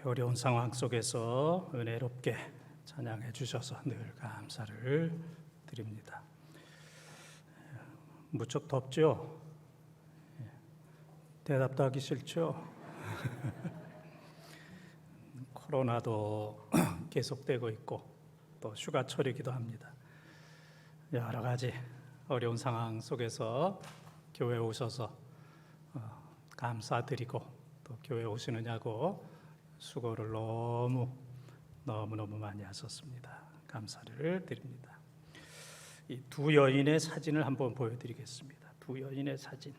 어려운 상황 속에서 은혜롭게 찬양해 주셔서 늘 감사를 드립니다. 무척 덥죠? 대답도 하기 싫죠? 코로나도 계속되고 있고 또 휴가철이기도 합니다. 여러 가지 어려운 상황 속에서 교회에 오셔서 감사드리고 또 교회에 오시느냐고 수고를 너무너무 많이 하셨습니다. 감사를 드립니다. 이 두 여인의 사진을 한번 보여드리겠습니다. 두 여인의 사진.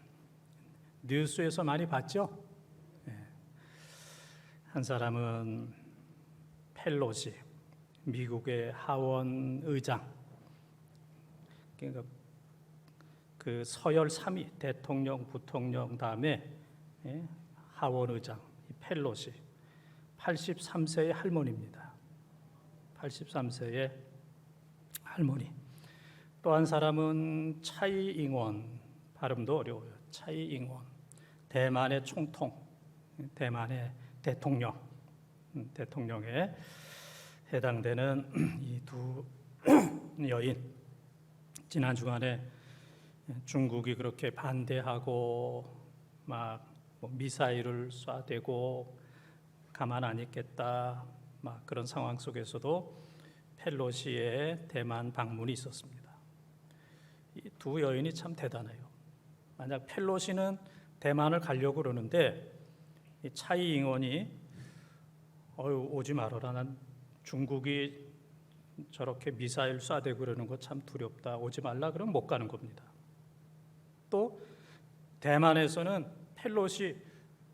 뉴스에서 많이 봤죠? 한 사람은 펠로시, 미국의 하원 의장, 그러니까 그 서열 3위, 대통령, 부통령 다음에 하원 의장, 펠로시, 83세의 할머니입니다. 83세의 할머니. 또 한 사람은 차이잉원, 발음도 어려워요. 차이잉원, 대만의 총통, 대만의 대통령에 해당되는 이 두 여인. 지난 주간에 중국이 그렇게 반대하고 막 미사일을 쏴대고 가만 안 있겠다, 막 그런 상황 속에서도 펠로시의 대만 방문이 있었습니다. 이 두 여인이 참 대단해요. 만약 펠로시는 대만을 가려고 그러는데 이 차이잉원이 오지 말아라, 난 중국이 저렇게 미사일 쏴대고 그러는 거 참 두렵다, 오지 말라 그러면 못 가는 겁니다. 또 대만에서는 펠로시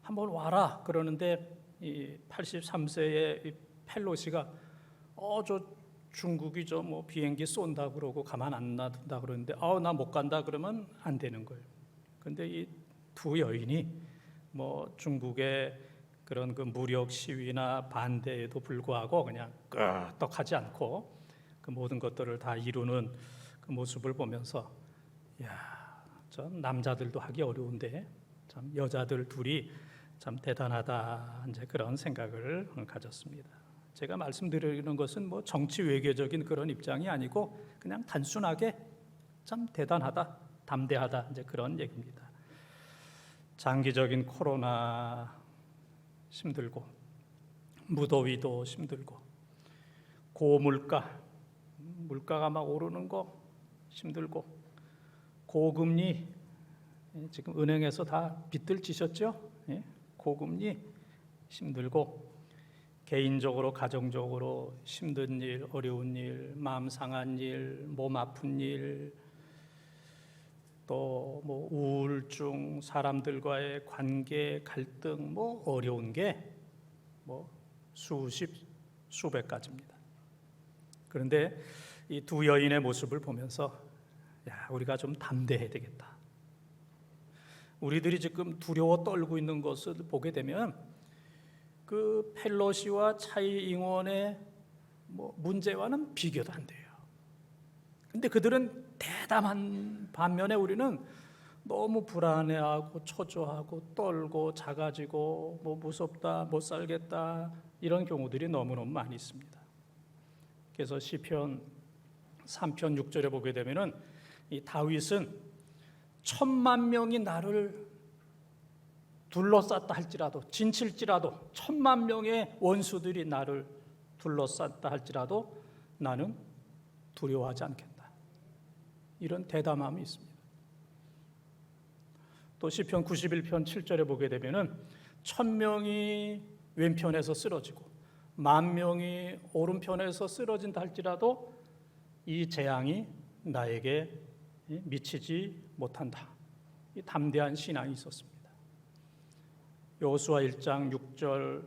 한번 와라 그러는데 이 83세의 이 펠로시가 저 중국이 저 뭐 비행기 쏜다 그러고 가만 안 놔둔다 그러는데 나 못 간다 그러면 안 되는 거예요. 근데 이 두 여인이 뭐 중국의 그런 그 무력 시위나 반대에도 불구하고 그냥 끄떡하지 않고 그 모든 것들을 다 이루는 그 모습을 보면서 참 남자들도 하기 어려운데 참 여자들 둘이 참 대단하다, 이제 그런 생각을 가졌습니다. 제가 말씀드리는 것은 뭐 정치 외교적인 그런 입장이 아니고 그냥 단순하게 참 대단하다, 담대하다, 이제 그런 얘기입니다. 장기적인 코로나 힘들고 무더위도 힘들고 물가가 막 오르는 거 힘들고 고금리, 지금 은행에서 다 빚들 지셨죠? 고금리 힘들고 개인적으로 가정적으로 힘든 일, 어려운 일, 마음 상한 일, 몸 아픈 일, 또 뭐 우울증, 사람들과의 관계 갈등, 뭐 어려운 게 뭐 수백 가지입니다. 그런데 이 두 여인의 모습을 보면서 우리가 좀 담대해야 되겠다. 우리들이 지금 두려워 떨고 있는 것을 보게 되면 그 펠로시와 차이잉원의 뭐 문제와는 비교도 안 돼요. 근데 그들은 대담한 반면에 우리는 너무 불안해하고 초조하고 떨고 작아지고 뭐 무섭다, 못 살겠다, 이런 경우들이 너무너무 많이 있습니다. 그래서 시편 3편 6절에 보게 되면은 이 다윗은 1,000만 명이 나를 둘러쌌다 할지라도, 진칠지라도 1,000만 명의 원수들이 나를 둘러쌌다 할지라도 나는 두려워하지 않겠다, 이런 대담함이 있습니다. 또 시편 91편 7절에 보게 되면은 1,000명이 왼편에서 쓰러지고 10,000명이 오른편에서 쓰러진다 할지라도 이 재앙이 나에게 미치지 못한다, 이 담대한 신앙이 있었습니다. 여호수아 1장 6절,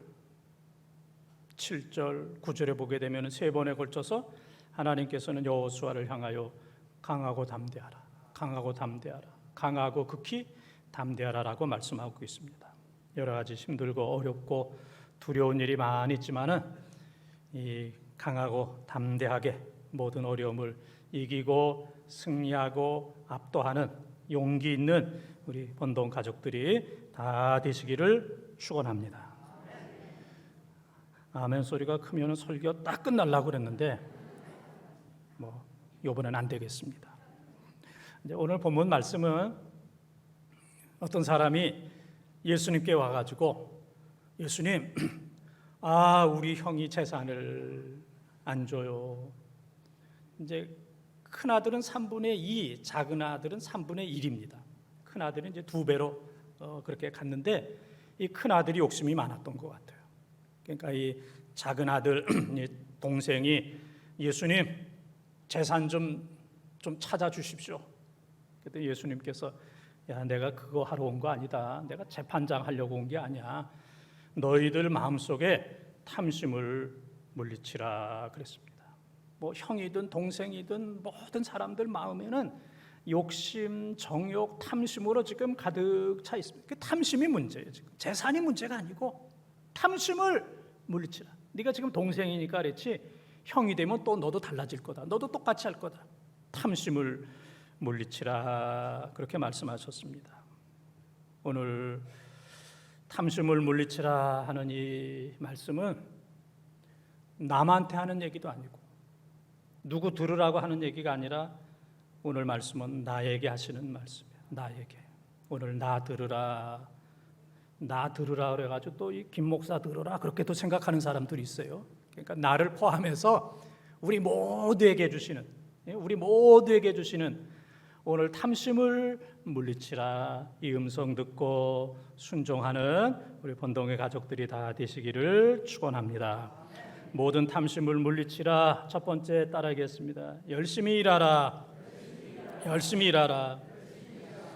7절, 9절에 보게 되면 세 번에 걸쳐서 하나님께서는 여호수아를 향하여 강하고 담대하라, 강하고 담대하라, 강하고 극히 담대하라라고 말씀하고 있습니다. 여러 가지 힘들고 어렵고 두려운 일이 많이 있지만은 이 강하고 담대하게 모든 어려움을 이기고 승리하고 압도하는 용기 있는 우리 본동 가족들이 다 되시기를 축원합니다. 아멘 소리가 크면 설교 딱 끝날라고 그랬는데 이번엔 안 되겠습니다. 이제 오늘 본문 말씀은 어떤 사람이 예수님께 와가지고 예수님, 우리 형이 재산을 안 줘요. 이제 큰 아들은 3분의 2, 작은 아들은 3분의 1입니다. 큰 아들은 이제 2배로 그렇게 갔는데 이 큰 아들이 욕심이 많았던 것 같아요. 그러니까 이 작은 아들 동생이 예수님 재산 좀 찾아주십시오. 그때 예수님께서 야, 내가 그거 하러 온 거 아니다. 내가 재판장 하려고 온 게 아니야. 너희들 마음속에 탐심을 물리치라 그랬습니다. 형이든 동생이든 모든 사람들 마음에는 욕심, 정욕, 탐심으로 지금 가득 차 있습니다. 그 탐심이 문제예요. 지금 재산이 문제가 아니고 탐심을 물리치라. 네가 지금 동생이니까 그렇지 형이 되면 또 너도 달라질 거다. 너도 똑같이 할 거다. 탐심을 물리치라 그렇게 말씀하셨습니다. 오늘 탐심을 물리치라 하는 이 말씀은 남한테 하는 얘기도 아니고 누구 들으라고 하는 얘기가 아니라 오늘 말씀은 나에게 하시는 말씀이에요. 나에게. 오늘 나 들으라 그래가지고 또 이 김 목사 들으라 그렇게 또 생각하는 사람들이 있어요. 그러니까 나를 포함해서 우리 모두에게 주시는 오늘 탐심을 물리치라 이 음성 듣고 순종하는 우리 본동의 가족들이 다 되시기를 축원합니다. 모든 탐심을 물리치라. 첫 번째 따라하겠습니다. 열심히 일하라.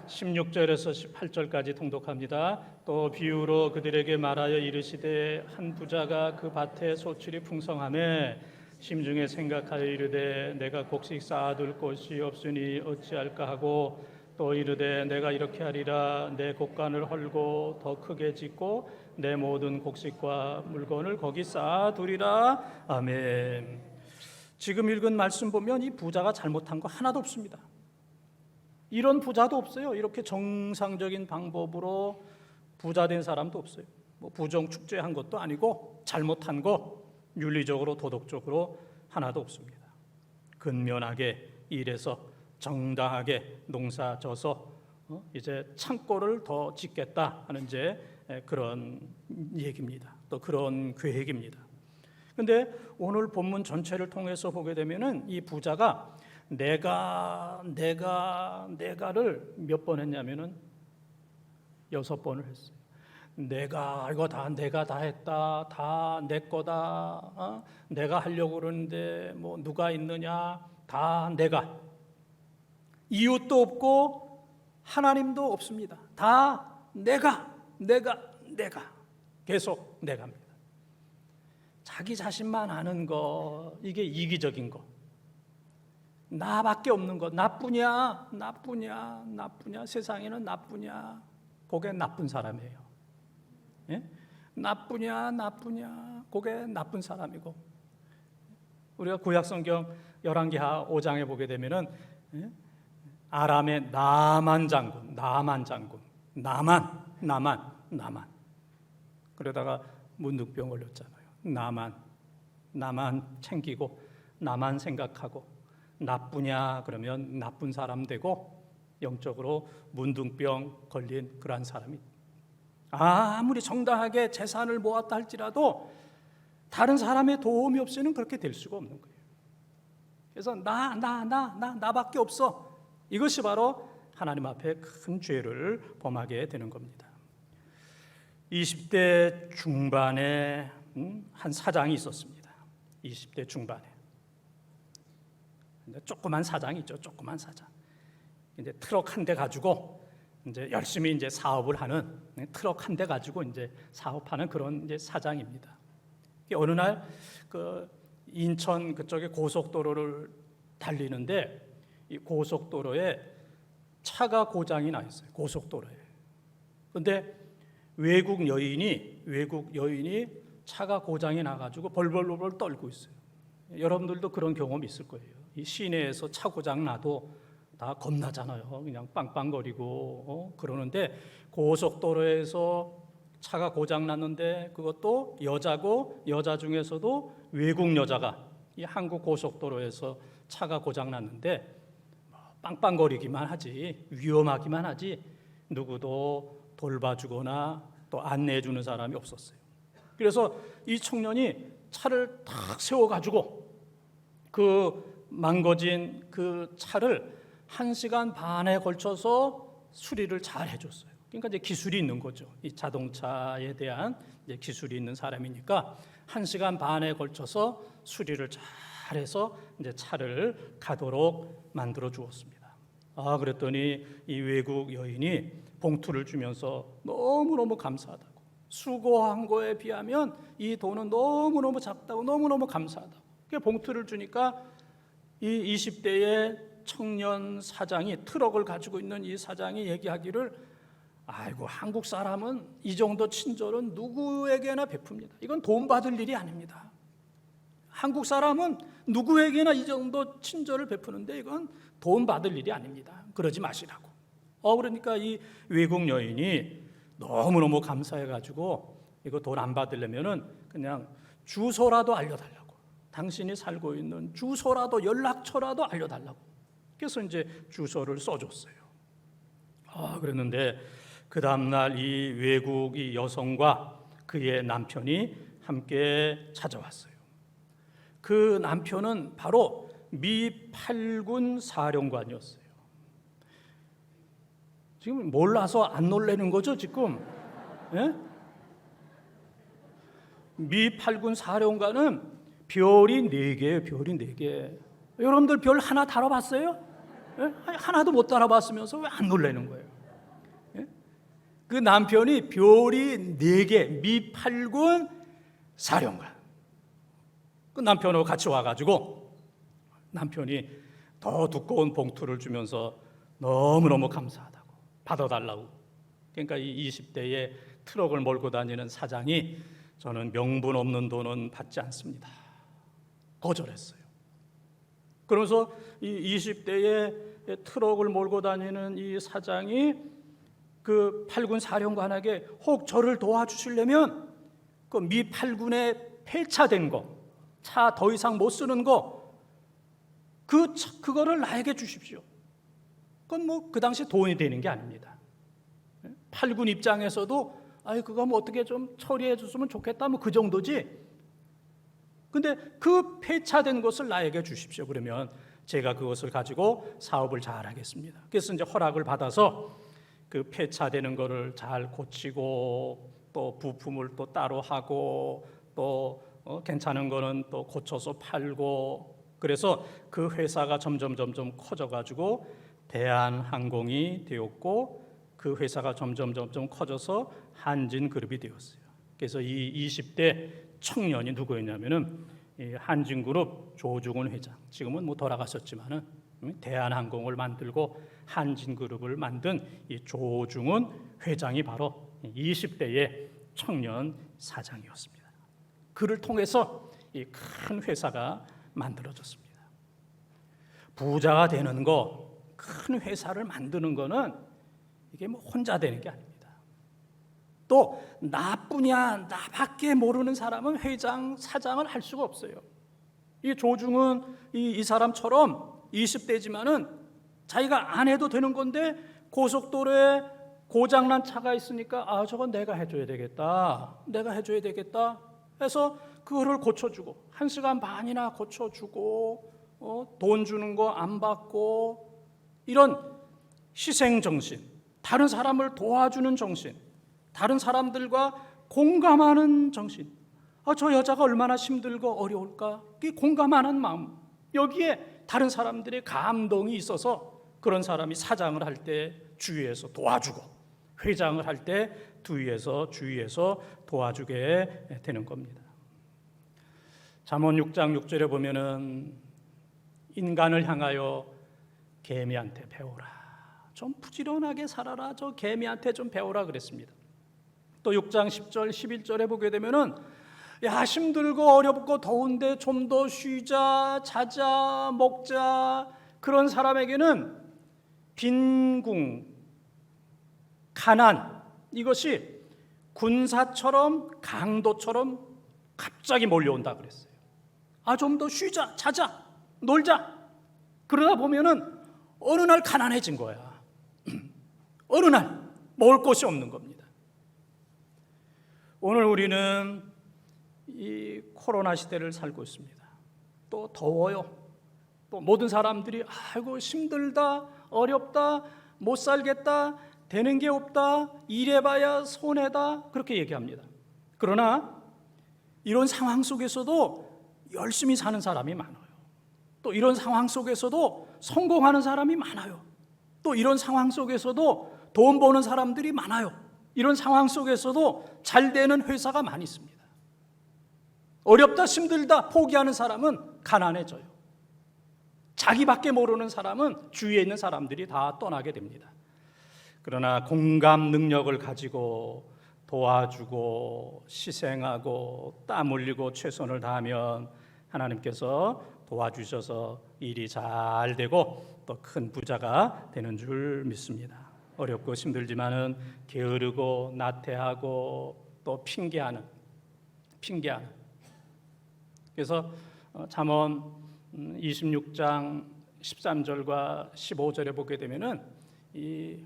16절에서 18절까지 통독합니다. 또 비유로 그들에게 말하여 이르시되 한 부자가 그 밭에 소출이 풍성하매 심중에 생각하여 이르되 내가 곡식 쌓아둘 곳이 없으니 어찌할까 하고 또 이르되 내가 이렇게 하리라 내 곡간을 헐고 더 크게 짓고 내 모든 곡식과 물건을 거기 쌓아두리라. 아멘. 지금 읽은 말씀 보면 이 부자가 잘못한 거 하나도 없습니다. 이런 부자도 없어요. 이렇게 정상적인 방법으로 부자 된 사람도 없어요. 부정 축제한 것도 아니고 잘못한 거 윤리적으로 도덕적으로 하나도 없습니다. 근면하게 일해서 정당하게 농사 져서 이제 창고를 더 짓겠다 하는 이제 그런 얘기입니다. 또 그런 계획입니다. 그런데 오늘 본문 전체를 통해서 보게 되면은 이 부자가 내가를 몇 번 했냐면은 6번을 했어요. 이거 다 내가 다 했다, 다 내 거다, 내가 하려고 그러는데 누가 있느냐, 다 내가. 이웃도 없고 하나님도 없습니다. 다 내가 계속 내가입니다. 자기 자신만 아는 거, 이게 이기적인 거. 나밖에 없는 것, 나쁘냐, 세상에는 나쁘냐, 그게 나쁜 사람이에요. 예? 나쁘냐, 그게 나쁜 사람이고. 우리가 구약성경 열왕기하 5장에 보게 되면은 아람의 나만 장군, 그러다가 문둥병 걸렸잖아요. 나만 챙기고, 나만 생각하고. 나쁘냐 그러면 나쁜 사람 되고 영적으로 문둥병 걸린 그러한 사람이 아무리 정당하게 재산을 모았다 할지라도 다른 사람의 도움이 없이는 그렇게 될 수가 없는 거예요. 그래서 나밖에 없어. 이것이 바로 하나님 앞에 큰 죄를 범하게 되는 겁니다. 20대 중반에 한 사장이 있었습니다. 20대 중반에 조그만 사장이죠. 조그만 사장. 이제 트럭 한 대 가지고 이제 열심히 이제 사업을 하는 트럭 한 대 가지고 이제 사업하는 그런 이제 사장입니다. 어느 날 그 인천 그쪽에 고속도로를 달리는데 이 고속도로에 차가 고장이 나 있어요. 고속도로에. 그런데 외국 여인이 차가 고장이 나가지고 벌벌벌 떨고 있어요. 여러분들도 그런 경험 있을 거예요. 이 시내에서 차 고장 나도 다 겁나잖아요. 그냥 빵빵거리고 그러는데 고속도로에서 차가 고장 났는데 그것도 여자고 여자 중에서도 외국 여자가 이 한국 고속도로에서 차가 고장 났는데 빵빵거리기만 하지 위험하기만 하지 누구도 돌봐주거나 또 안내해주는 사람이 없었어요. 그래서 이 청년이 차를 탁 세워가지고 그 망가진 그 차를 1시간 반에 걸쳐서 수리를 잘 해줬어요. 그러니까 이제 기술이 있는 거죠. 이 자동차에 대한 이제 기술이 있는 사람이니까 1시간 반에 걸쳐서 수리를 잘해서 이제 차를 가도록 만들어 주었습니다. 그랬더니 이 외국 여인이 봉투를 주면서 너무너무 감사하다고, 수고한 거에 비하면 이 돈은 너무너무 작다고, 너무너무 감사하다고. 봉투를 주니까 이 20대의 청년 사장이, 트럭을 가지고 있는 이 사장이 얘기하기를, 아이고, 한국 사람은 이 정도 친절은 누구에게나 베풉니다. 이건 돈 받을 일이 아닙니다. 한국 사람은 누구에게나 이 정도 친절을 베푸는데 이건 돈 받을 일이 아닙니다. 그러지 마시라고. 그러니까 이 외국 여인이 너무너무 감사해가지고 이거 돈 안 받으려면은 그냥 주소라도 알려달라고, 당신이 살고 있는 주소라도, 연락처라도 알려달라고. 그래서 이제 주소를 써줬어요. 그랬는데 그 다음날 이 외국 이 여성과 그의 남편이 함께 찾아왔어요. 그 남편은 바로 미 8군 사령관이었어요. 지금 몰라서 안 놀라는 거죠, 지금? 예? 미 8군 사령관은 별이 4개예요, 별이 4개. 여러분들 별 하나 달아봤어요? 예? 하나도 못 달아봤으면서 왜 안 놀라는 거예요? 예? 그 남편이 별이 4개, 미 8군 사령관. 그 남편하고 같이 와가지고 남편이 더 두꺼운 봉투를 주면서 너무너무 감사하다고, 받아달라고. 그러니까 이 20대의 트럭을 몰고 다니는 사장이, 저는 명분 없는 돈은 받지 않습니다, 거절했어요. 그러면서 이 20대의 트럭을 몰고 다니는 이 사장이 그 8군 사령관에게 혹 저를 도와주시려면 그 미 8군에 폐차된 거, 차 더 이상 못 쓰는 거, 그거를 나에게 주십시오. 그건 뭐 그 당시 돈이 되는 게 아닙니다. 8군 입장에서도 그거 뭐 어떻게 좀 처리해 줬으면 좋겠다, 뭐 그 정도지. 근데 그 폐차된 것을 나에게 주십시오. 그러면 제가 그것을 가지고 사업을 잘 하겠습니다. 그래서 이제 허락을 받아서 그 폐차되는 거를 잘 고치고, 또 부품을 또 따로 하고, 또 괜찮은 거는 또 고쳐서 팔고, 그래서 그 회사가 점점 커져가지고 대한항공이 되었고, 그 회사가 점점 커져서 한진그룹이 되었어요. 그래서 이 20대 청년이 누구였냐면은 한진그룹 조중훈 회장, 지금은 뭐 돌아가셨지만은 대한항공을 만들고 한진그룹을 만든 이 조중훈 회장이 바로 20대의 청년 사장이었습니다. 그를 통해서 이 큰 회사가 만들어졌습니다. 부자가 되는 거, 큰 회사를 만드는 거는 이게 뭐 혼자 되는 게 아닙니다. 또 나뿐이야, 나밖에 모르는 사람은 회장, 사장을 할 수가 없어요. 이 조중은 이 사람처럼 20대지만은 자기가 안 해도 되는 건데 고속도로에 고장난 차가 있으니까 저건 내가 해줘야 되겠다, 내가 해줘야 되겠다 해서 그거를 고쳐주고, 1시간 반이나 고쳐주고, 돈 주는 거 안 받고, 이런 희생정신, 다른 사람을 도와주는 정신, 다른 사람들과 공감하는 정신. 저 여자가 얼마나 힘들고 어려울까, 이 공감하는 마음, 여기에 다른 사람들의 감동이 있어서 그런 사람이 사장을 할 때 주위에서 도와주고, 회장을 할 때 주위에서 도와주게 되는 겁니다. 잠언 6장 6절에 보면은 인간을 향하여 개미한테 배우라, 좀 부지런하게 살아라, 저 개미한테 좀 배우라 그랬습니다. 또 6장 10절 11절에 보게 되면은 힘들고 어렵고 더운데 좀 더 쉬자, 자자, 먹자, 그런 사람에게는 빈궁, 가난, 이것이 군사처럼 강도처럼 갑자기 몰려온다 그랬어요. 좀 더 쉬자, 자자, 놀자. 그러다 보면은 어느 날 가난해진 거야. 어느 날 먹을 것이 없는 겁니다. 오늘 우리는 이 코로나 시대를 살고 있습니다. 또 더워요. 또 모든 사람들이 아이고 힘들다, 어렵다, 못 살겠다, 되는 게 없다, 일해봐야 손해다 그렇게 얘기합니다. 그러나 이런 상황 속에서도 열심히 사는 사람이 많아요. 또 이런 상황 속에서도 성공하는 사람이 많아요. 또 이런 상황 속에서도 돈 버는 사람들이 많아요. 이런 상황 속에서도 잘 되는 회사가 많이 있습니다. 어렵다, 힘들다 포기하는 사람은 가난해져요. 자기밖에 모르는 사람은 주위에 있는 사람들이 다 떠나게 됩니다. 그러나 공감 능력을 가지고 도와주고 희생하고 땀 흘리고 최선을 다하면 하나님께서 도와주셔서 일이 잘 되고 또 큰 부자가 되는 줄 믿습니다. 어렵고 힘들지만은 게으르고 나태하고 또 핑계하는. 그래서 잠언 26장 13절과 15절에 보게 되면은 이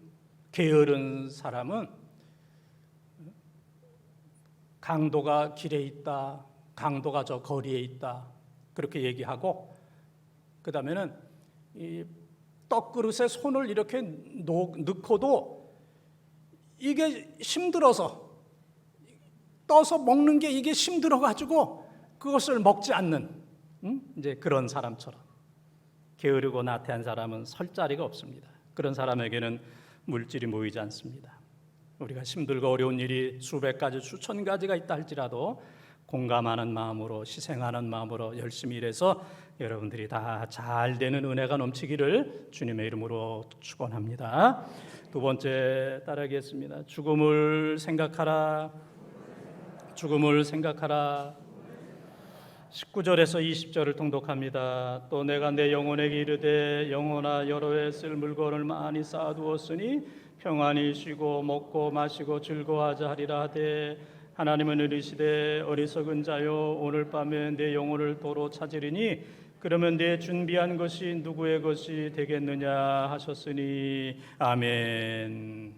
게으른 사람은 강도가 길에 있다, 강도가 저 거리에 있다 그렇게 얘기하고, 그 다음에는 이 떡그릇에 손을 이렇게 넣고도 이게 힘들어서 떠서 먹는 게 이게 힘들어가지고 그것을 먹지 않는 이제 그런 사람처럼 게으르고 나태한 사람은 설 자리가 없습니다. 그런 사람에게는 물질이 모이지 않습니다. 우리가 힘들고 어려운 일이 수백 가지 수천 가지가 있다 할지라도 공감하는 마음으로 희생하는 마음으로 열심히 일해서 여러분들이 다 잘 되는 은혜가 넘치기를 주님의 이름으로 축원합니다. 두 번째 따라하겠습니다. 죽음을 생각하라. 죽음을 생각하라. 19절에서 20절을 통독합니다. 또 내가 내 영혼에게 이르되 영혼아 여러 해 쓸 물건을 많이 쌓아두었으니 평안히 쉬고 먹고 마시고 즐거워하자 하리라 하되 하나님은 이르시되 어리석은 자여 오늘 밤에 내 영혼을 도로 찾으리니 그러면 내 준비한 것이 누구의 것이 되겠느냐 하셨으니 아멘.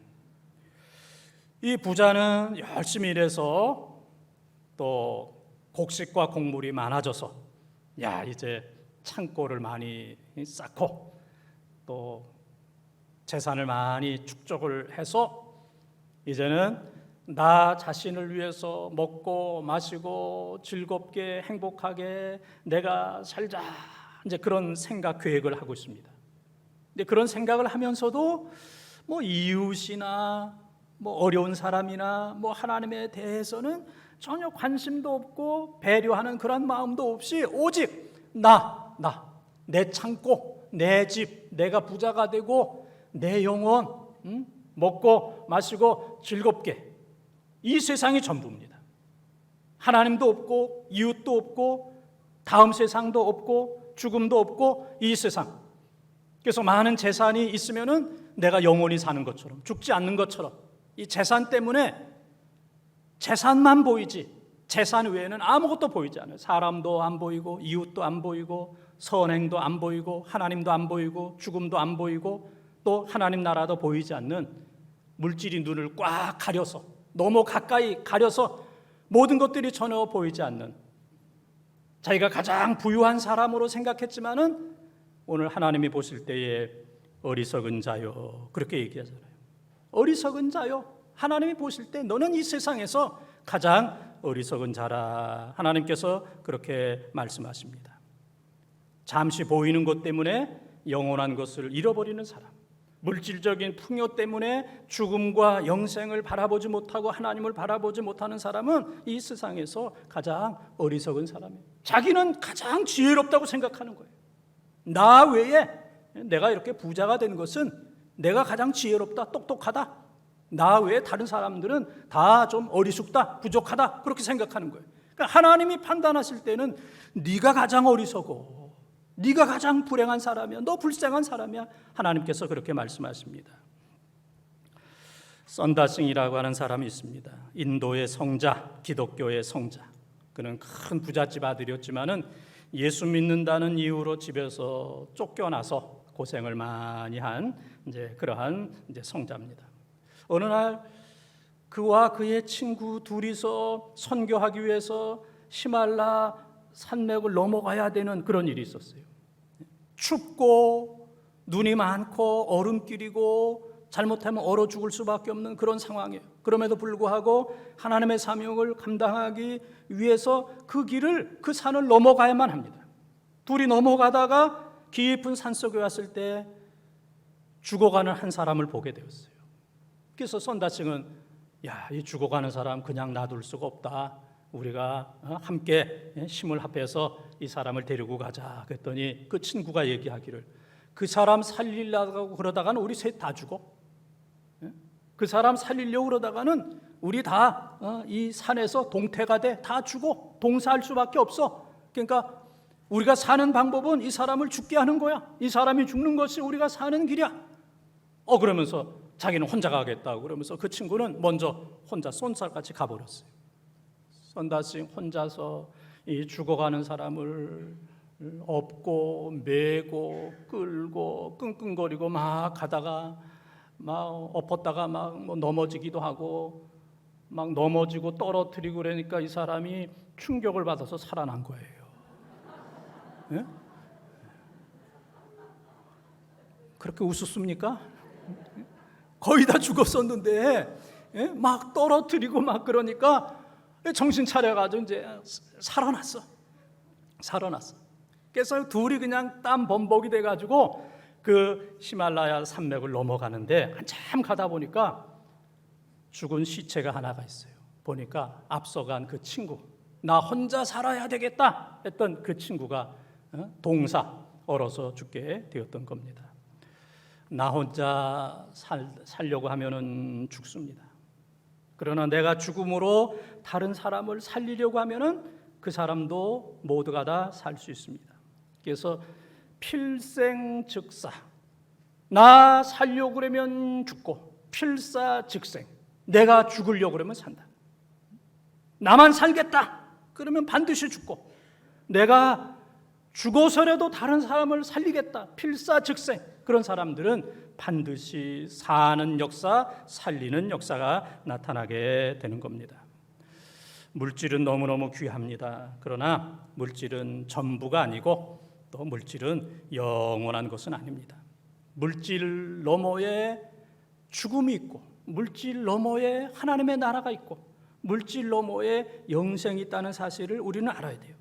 이 부자는 열심히 일해서 또 곡식과 곡물이 많아져서 이제 창고를 많이 쌓고 또 재산을 많이 축적을 해서 이제는 나 자신을 위해서 먹고 마시고 즐겁게 행복하게 내가 살자 이제 그런 생각 계획을 하고 있습니다. 근데 그런 생각을 하면서도 뭐 이웃이나 뭐 어려운 사람이나 뭐 하나님에 대해서는 전혀 관심도 없고 배려하는 그런 마음도 없이 오직 내 창고, 내 집, 내가 부자가 되고 내 영혼 먹고 마시고 즐겁게 이 세상이 전부입니다. 하나님도 없고 이웃도 없고 다음 세상도 없고 죽음도 없고 이 세상. 그래서 많은 재산이 있으면은 내가 영원히 사는 것처럼 죽지 않는 것처럼 이 재산 때문에 재산만 보이지 재산 외에는 아무것도 보이지 않아요. 사람도 안 보이고 이웃도 안 보이고 선행도 안 보이고 하나님도 안 보이고 죽음도 안 보이고 또 하나님 나라도 보이지 않는 물질이 눈을 꽉 가려서 너무 가까이 가려서 모든 것들이 전혀 보이지 않는 자기가 가장 부유한 사람으로 생각했지만은 오늘 하나님이 보실 때에 어리석은 자요 그렇게 얘기하잖아요. 어리석은 자요. 하나님이 보실 때 너는 이 세상에서 가장 어리석은 자라. 하나님께서 그렇게 말씀하십니다. 잠시 보이는 것 때문에 영원한 것을 잃어버리는 사람, 물질적인 풍요 때문에 죽음과 영생을 바라보지 못하고 하나님을 바라보지 못하는 사람은 이 세상에서 가장 어리석은 사람이에요. 자기는 가장 지혜롭다고 생각하는 거예요. 나 외에 내가 이렇게 부자가 된 것은 내가 가장 지혜롭다, 똑똑하다. 나 외에 다른 사람들은 다 좀 어리숙다, 부족하다 그렇게 생각하는 거예요. 그러니까 하나님이 판단하실 때는 네가 가장 어리석어, 네가 가장 불행한 사람이야, 너 불쌍한 사람이야. 하나님께서 그렇게 말씀하십니다. 썬다싱이라고 하는 사람이 있습니다. 인도의 성자, 기독교의 성자. 그는 큰 부잣집 아들이었지만은 예수 믿는다는 이유로 집에서 쫓겨나서 고생을 많이 한 그러한 성자입니다. 어느 날 그와 그의 친구 둘이서 선교하기 위해서 히말라 산맥을 넘어가야 되는 그런 일이 있었어요. 춥고 눈이 많고 얼음길이고 잘못하면 얼어 죽을 수밖에 없는 그런 상황이에요. 그럼에도 불구하고 하나님의 사명을 감당하기 위해서 그 산을 넘어가야만 합니다. 둘이 넘어가다가 깊은 산속에 왔을 때 죽어가는 한 사람을 보게 되었어요. 그래서 썬다싱은 이 죽어가는 사람 그냥 놔둘 수가 없다. 우리가 함께 힘을 합해서 이 사람을 데리고 가자. 그랬더니 그 친구가 얘기하기를 그 사람 살리려고 그러다가는 우리 셋 다 죽어. 그 사람 살리려고 그러다가는 우리 다 이 산에서 동태가 돼. 다 죽어. 동사할 수밖에 없어. 그러니까 우리가 사는 방법은 이 사람을 죽게 하는 거야. 이 사람이 죽는 것이 우리가 사는 길이야. 그러면서 자기는 혼자 가겠다고 그러면서 그 친구는 먼저 혼자 쏜살같이 가버렸어요. 썬다싱 혼자서 이 죽어가는 사람을 업고 메고 끌고 끙끙거리고 막 가다가 막 엎었다가 막 넘어지기도 하고 막 넘어지고 떨어뜨리고 그러니까 이 사람이 충격을 받아서 살아난 거예요. 예? 그렇게 웃었습니까? 거의 다 죽었었는데 막 떨어뜨리고 막 그러니까 정신 차려가지고 이제 살아났어. 그래서 둘이 그냥 땀 범벅이 돼가지고 그 히말라야 산맥을 넘어가는데 한참 가다 보니까 죽은 시체가 하나가 있어요. 보니까 앞서간 그 친구, 나 혼자 살아야 되겠다 했던 그 친구가 동사 얼어서 죽게 되었던 겁니다. 나 혼자 살려고 하면은 죽습니다. 그러나 내가 죽음으로 다른 사람을 살리려고 하면은 그 사람도 모두가 다 살 수 있습니다. 그래서 필생즉사, 나 살려고 그러면 죽고 필사즉생, 내가 죽으려고 그러면 산다. 나만 살겠다 그러면 반드시 죽고 내가 죽어서라도 다른 사람을 살리겠다 필사즉생, 그런 사람들은 반드시 사는 역사, 살리는 역사가 나타나게 되는 겁니다. 물질은 너무너무 귀합니다. 그러나 물질은 전부가 아니고 또 물질은 영원한 것은 아닙니다. 물질 너머에 죽음이 있고 물질 너머에 하나님의 나라가 있고 물질 너머에 영생이 있다는 사실을 우리는 알아야 돼요.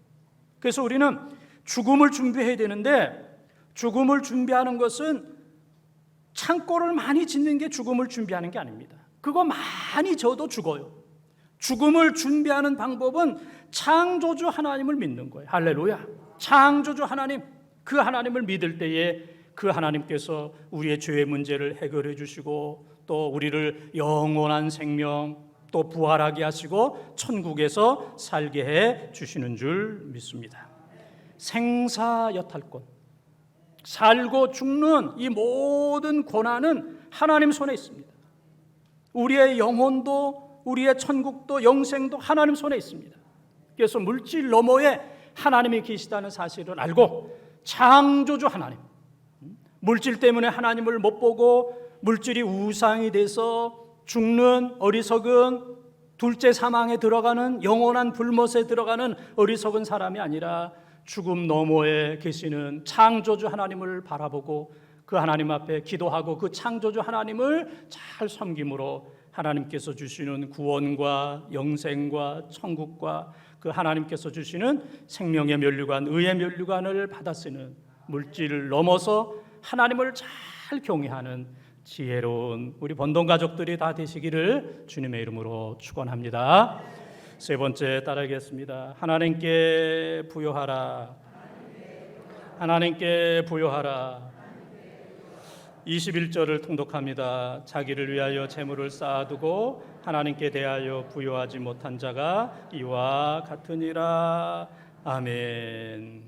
그래서 우리는 죽음을 준비해야 되는데 죽음을 준비하는 것은 창고를 많이 짓는 게 죽음을 준비하는 게 아닙니다. 그거 많이 져도 죽어요. 죽음을 준비하는 방법은 창조주 하나님을 믿는 거예요. 할렐루야. 창조주 하나님, 그 하나님을 믿을 때에 그 하나님께서 우리의 죄의 문제를 해결해 주시고 또 우리를 영원한 생명 또 부활하게 하시고 천국에서 살게 해 주시는 줄 믿습니다. 생사여탈권, 살고 죽는 이 모든 권한은 하나님 손에 있습니다. 우리의 영혼도 우리의 천국도 영생도 하나님 손에 있습니다. 그래서 물질 너머에 하나님이 계시다는 사실을 알고 창조주 하나님, 물질 때문에 하나님을 못 보고 물질이 우상이 돼서 죽는 어리석은 둘째 사망에 들어가는 영원한 불못에 들어가는 어리석은 사람이 아니라 죽음 너머에 계시는 창조주 하나님을 바라보고 그 하나님 앞에 기도하고 그 창조주 하나님을 잘 섬김으로 하나님께서 주시는 구원과 영생과 천국과 그 하나님께서 주시는 생명의 면류관, 의의 면류관을 받아 쓰는 물질을 넘어서 하나님을 잘 경외하는 지혜로운 우리 번동 가족들이 다 되시기를 주님의 이름으로 축원합니다. 세 번째 따라하겠습니다. 하나님께 부요하라. 하나님께 부요하라. 21절을 통독합니다. 자기를 위하여 재물을 쌓아두고 하나님께 대하여 부요하지 못한 자가 이와 같으니라. 아멘.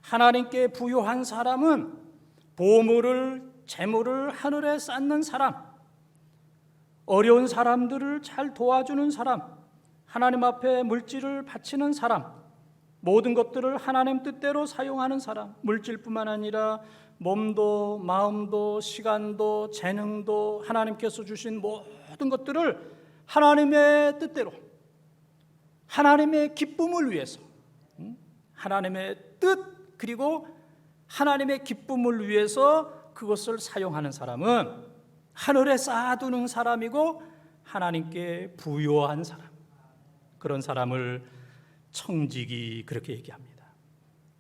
하나님께 부요한 사람은 보물을 재물을 하늘에 쌓는 사람, 어려운 사람들을 잘 도와주는 사람, 하나님 앞에 물질을 바치는 사람, 모든 것들을 하나님 뜻대로 사용하는 사람, 물질뿐만 아니라 몸도 마음도 시간도 재능도 하나님께서 주신 모든 것들을 하나님의 뜻대로, 하나님의 기쁨을 위해서, 하나님의 뜻 그리고 하나님의 기쁨을 위해서 그것을 사용하는 사람은 하늘에 쌓아두는 사람이고 하나님께 부요한 사람, 그런 사람을 청지기 그렇게 얘기합니다.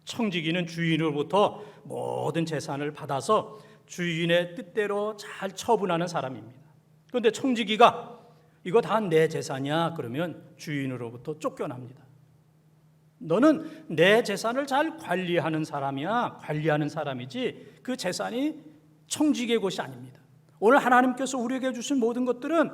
청지기는 주인으로부터 모든 재산을 받아서 주인의 뜻대로 잘 처분하는 사람입니다. 그런데 청지기가 이거 다 내 재산이야 그러면 주인으로부터 쫓겨납니다. 너는 내 재산을 잘 관리하는 사람이야, 관리하는 사람이지 그 재산이 청지기의 것이 아닙니다. 오늘 하나님께서 우리에게 주신 모든 것들은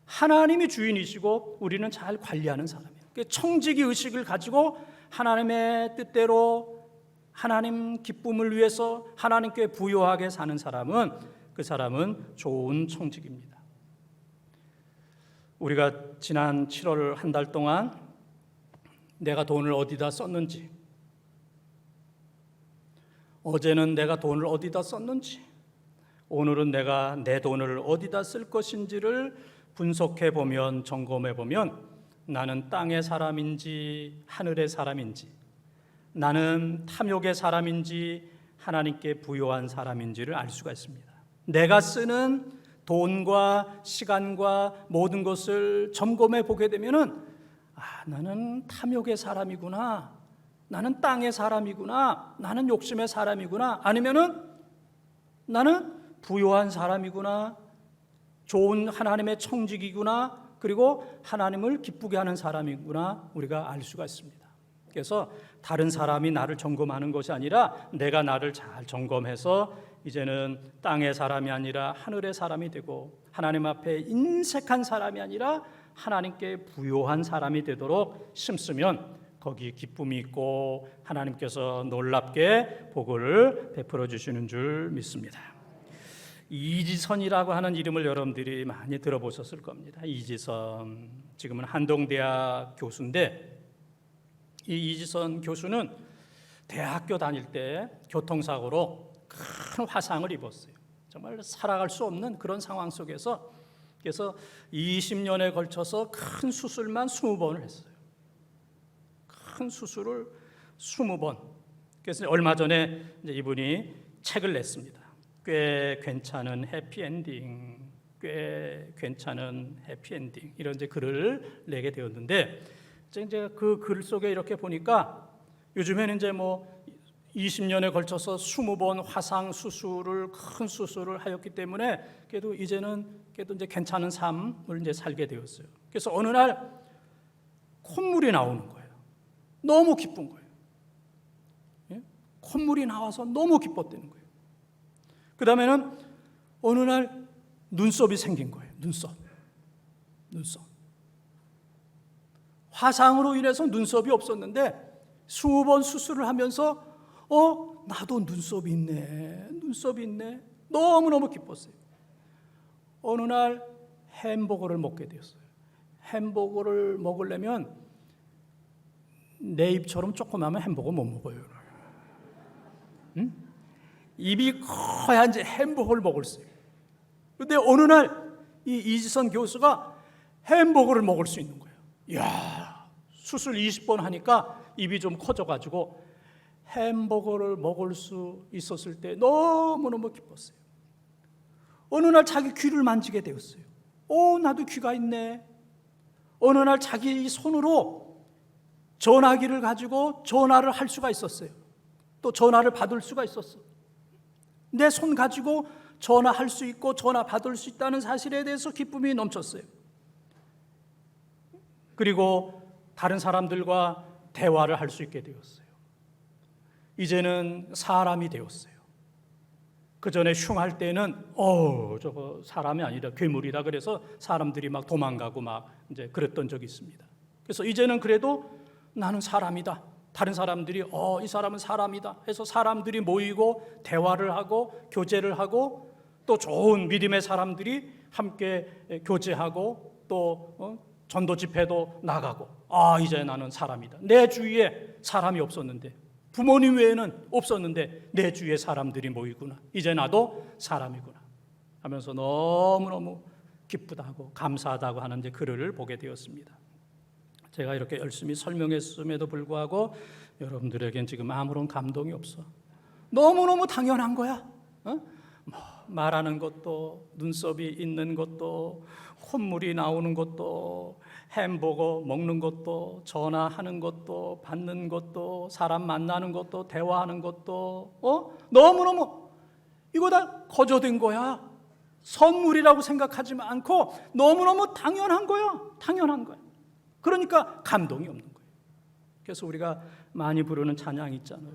하나님이 주인이시고 우리는 잘 관리하는 사람이에요. 청지기 의식을 가지고 하나님의 뜻대로 하나님 기쁨을 위해서 하나님께 부요하게 사는 사람은 그 사람은 좋은 청지기입니다. 우리가 지난 7월 한 달 동안 내가 돈을 어디다 썼는지, 어제는 내가 돈을 어디다 썼는지, 오늘은 내가 내 돈을 어디다 쓸 것인지를 분석해 보면, 점검해 보면 나는 땅의 사람인지 하늘의 사람인지, 나는 탐욕의 사람인지 하나님께 부요한 사람인지를 알 수가 있습니다. 내가 쓰는 돈과 시간과 모든 것을 점검해 보게 되면은 나는 탐욕의 사람이구나, 나는 땅의 사람이구나, 나는 욕심의 사람이구나, 아니면은 나는 부요한 사람이구나, 좋은 하나님의 청지기구나, 그리고 하나님을 기쁘게 하는 사람이구나 우리가 알 수가 있습니다. 그래서 다른 사람이 나를 점검하는 것이 아니라 내가 나를 잘 점검해서 이제는 땅의 사람이 아니라 하늘의 사람이 되고 하나님 앞에 인색한 사람이 아니라 하나님께 부요한 사람이 되도록 심으면 거기 기쁨이 있고 하나님께서 놀랍게 복을 베풀어 주시는 줄 믿습니다. 이지선이라고 하는 이름을 여러분들이 많이 들어보셨을 겁니다. 이지선, 지금은 한동대학 교수인데, 이 이지선 교수는 대학교 다닐 때 교통사고로 큰 화상을 입었어요. 정말 살아갈 수 없는 그런 상황 속에서, 그래서 20년에 걸쳐서 큰 수술만 20번을 했어요. 큰 수술을 20번. 그래서 얼마 전에 이분이 책을 냈습니다. 꽤 괜찮은 해피엔딩, 꽤 괜찮은 해피엔딩, 이런 이제 글을 내게 되었는데, 이제 그 글 속에 이렇게 보니까 요즘에는 이제 20년에 걸쳐서 20번 화상 수술을, 큰 수술을 하였기 때문에 그래도 이제는 그래도 이제 괜찮은 삶을 이제 살게 되었어요. 그래서 어느 날 콧물이 나오는 거예요. 너무 기쁜 거예요. 예? 콧물이 나와서 너무 기뻤다는 거예요. 그 다음에는 어느 날 눈썹이 생긴 거예요. 눈썹. 화상으로 인해서 눈썹이 없었는데 20번 수술을 하면서 나도 눈썹이 있네. 너무너무 기뻤어요. 어느 날 햄버거를 먹게 되었어요. 햄버거를 먹으려면 내 입처럼 조그마한 햄버거 못 먹어요. 응? 입이 커야 이제 햄버거를 먹을 수 있어요. 그런데 어느 날 이 이지선 교수가 햄버거를 먹을 수 있는 거예요. 이야, 수술 20번 하니까 입이 좀 커져가지고 햄버거를 먹을 수 있었을 때 너무너무 기뻤어요. 어느 날 자기 귀를 만지게 되었어요. 나도 귀가 있네. 어느 날 자기 손으로 전화기를 가지고 전화를 할 수가 있었어요. 또 전화를 받을 수가 있었어. 내 손 가지고 전화할 수 있고 전화 받을 수 있다는 사실에 대해서 기쁨이 넘쳤어요. 그리고 다른 사람들과 대화를 할 수 있게 되었어요. 이제는 사람이 되었어요. 그 전에 흉할 때는 저거 사람이 아니라 괴물이다 그래서 사람들이 막 도망가고 막 이제 그랬던 적이 있습니다. 그래서 이제는 그래도 나는 사람이다. 다른 사람들이 이 사람은 사람이다 해서 사람들이 모이고 대화를 하고 교제를 하고 또 좋은 믿음의 사람들이 함께 교제하고 또 전도 집회도 나가고, 이제 나는 사람이다. 내 주위에 사람이 없었는데, 부모님 외에는 없었는데 내 주위에 사람들이 모이구나. 이제 나도 사람이구나 하면서 너무너무 기쁘다고 감사하다고 하는 이제 글을 보게 되었습니다. 제가 이렇게 열심히 설명했음에도 불구하고 여러분들에겐 지금 아무런 감동이 없어. 너무너무 당연한 거야. 말하는 것도, 눈썹이 있는 것도, 콧물이 나오는 것도, 햄버거 먹는 것도, 전화하는 것도, 받는 것도, 사람 만나는 것도, 대화하는 것도, 너무너무 이거 다 거저된 거야. 선물이라고 생각하지 않고 너무너무 당연한 거야. 당연한 거야. 그러니까 감동이 없는 거예요. 그래서 우리가 많이 부르는 찬양 있잖아요.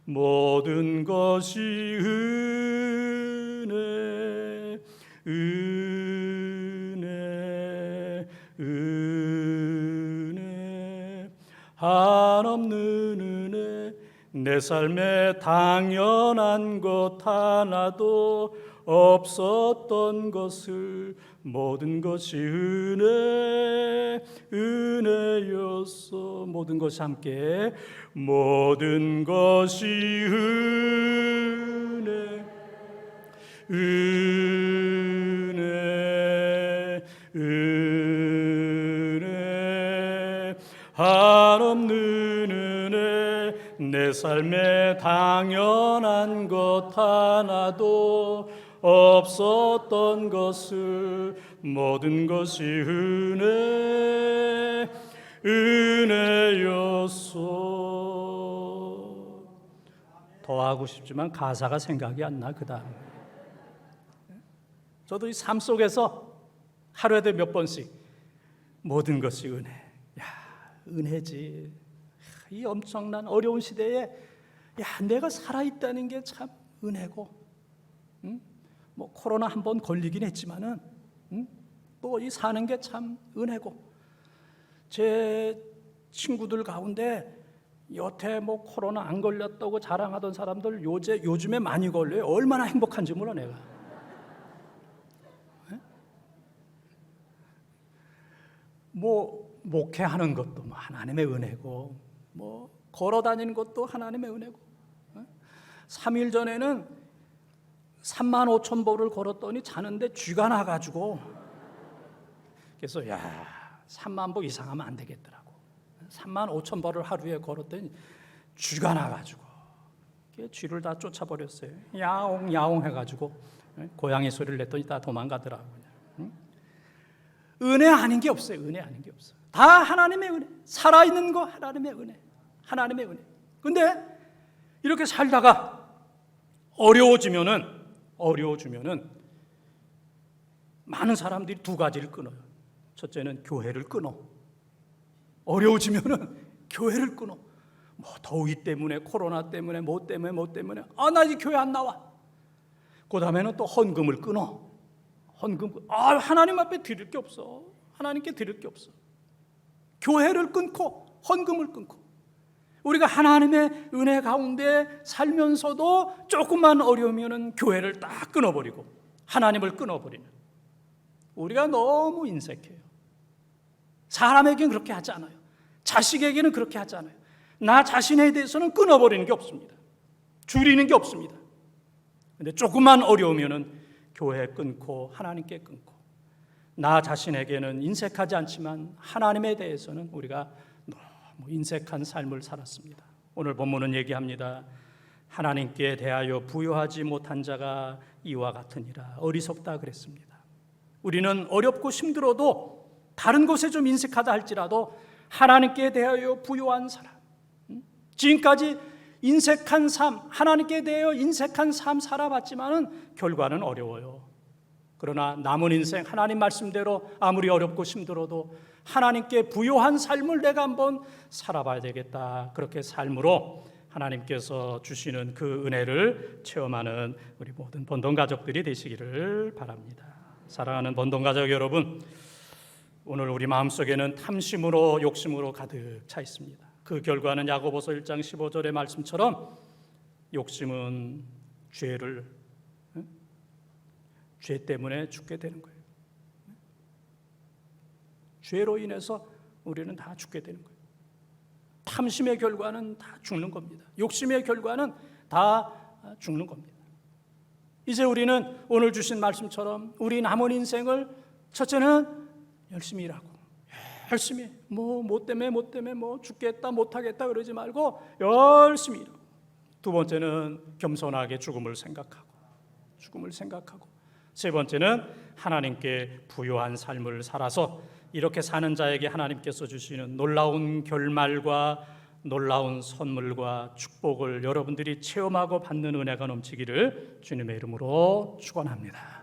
모든 것이 은혜, 은혜, 은혜, 한없는 은혜, 내 삶에 당연한 것 하나도 없었던 것을 모든 것이 은혜, 은혜였어. 모든 것이 함께 모든 것이 은혜, 은혜, 은혜, 한없는 은혜, 내 삶에 당연한 것 하나도 없었던 것을 모든 것이 은혜, 은혜였소. 더 하고 싶지만 가사가 생각이 안 나. 그 다음 저도 이 삶 속에서 하루에도 몇 번씩 모든 것이 은혜, 은혜지. 이 엄청난 어려운 시대에 내가 살아있다는 게 참 은혜고, 뭐 코로나 한 번 걸리긴 했지만은 또 이 사는 게 참 은혜고, 제 친구들 가운데 여태 뭐 코로나 안 걸렸다고 자랑하던 사람들 요즘에 많이 걸려요. 얼마나 행복한지 몰라 내가. 뭐 목회하는 것도 뭐 하나님의 은혜고, 뭐 걸어 다니는 것도 하나님의 은혜고. 3일 전에는 35,000보를 걸었더니 자는데 쥐가 나가지고, 그래서 30,000보 이상 하면 안 되겠더라고. 35,000보를 하루에 걸었더니 쥐가 나가지고 쥐를 다 쫓아버렸어요. 야옹 야옹 해가지고 고양이 소리를 냈더니 다 도망가더라고요. 은혜 아닌 게 없어요. 은혜 아닌 게 없어요. 다 하나님의 은혜. 살아있는 거 하나님의 은혜. 하나님의 은혜. 근데 이렇게 살다가 어려워지면은 많은 사람들이 두 가지를 끊어요. 첫째는 교회를 끊어. 어려워지면은 교회를 끊어. 뭐 더위 때문에, 코로나 때문에, 뭐 때문에 나 이제 교회 안 나와. 그 다음에는 또 헌금을 끊어. 하나님 앞에 드릴 게 없어. 하나님께 드릴 게 없어. 교회를 끊고 헌금을 끊고, 우리가 하나님의 은혜 가운데 살면서도 조금만 어려우면 교회를 딱 끊어버리고 하나님을 끊어버리는, 우리가 너무 인색해요. 사람에게는 그렇게 하지 않아요. 자식에게는 그렇게 하지 않아요. 나 자신에 대해서는 끊어버리는 게 없습니다. 줄이는 게 없습니다. 근데 조금만 어려우면 교회 끊고 하나님께 끊고, 나 자신에게는 인색하지 않지만 하나님에 대해서는 우리가 너무 인색한 삶을 살았습니다. 오늘 본문은 얘기합니다. 하나님께 대하여 부요하지 못한 자가 이와 같으니라. 어리석다 그랬습니다. 우리는 어렵고 힘들어도 다른 곳에 좀 인색하다 할지라도 하나님께 대하여 부요한 사람, 지금까지 인색한 삶, 하나님께 대하여 인색한 삶 살아봤지만은 결과는 어려워요. 그러나 남은 인생 하나님 말씀대로 아무리 어렵고 힘들어도 하나님께 부요한 삶을 내가 한번 살아봐야 되겠다. 그렇게 삶으로 하나님께서 주시는 그 은혜를 체험하는 우리 모든 본동 가족들이 되시기를 바랍니다. 사랑하는 본동 가족 여러분, 오늘 우리 마음속에는 탐심으로 욕심으로 가득 차 있습니다. 그 결과는 야고보서 1장 15절의 말씀처럼 욕심은 죄 때문에 죽게 되는 거예요. 죄로 인해서 우리는 다 죽게 되는 거예요. 탐심의 결과는 다 죽는 겁니다. 욕심의 결과는 다 죽는 겁니다. 이제 우리는 오늘 주신 말씀처럼 우리 남은 인생을 첫째는 열심히 일하고, 열심히 뭐 때문에 죽겠다 못하겠다 그러지 말고 열심히 일하고, 두 번째는 겸손하게 죽음을 생각하고, 세 번째는 하나님께 부요한 삶을 살아서 이렇게 사는 자에게 하나님께서 주시는 놀라운 결말과 놀라운 선물과 축복을 여러분들이 체험하고 받는 은혜가 넘치기를 주님의 이름으로 축원합니다.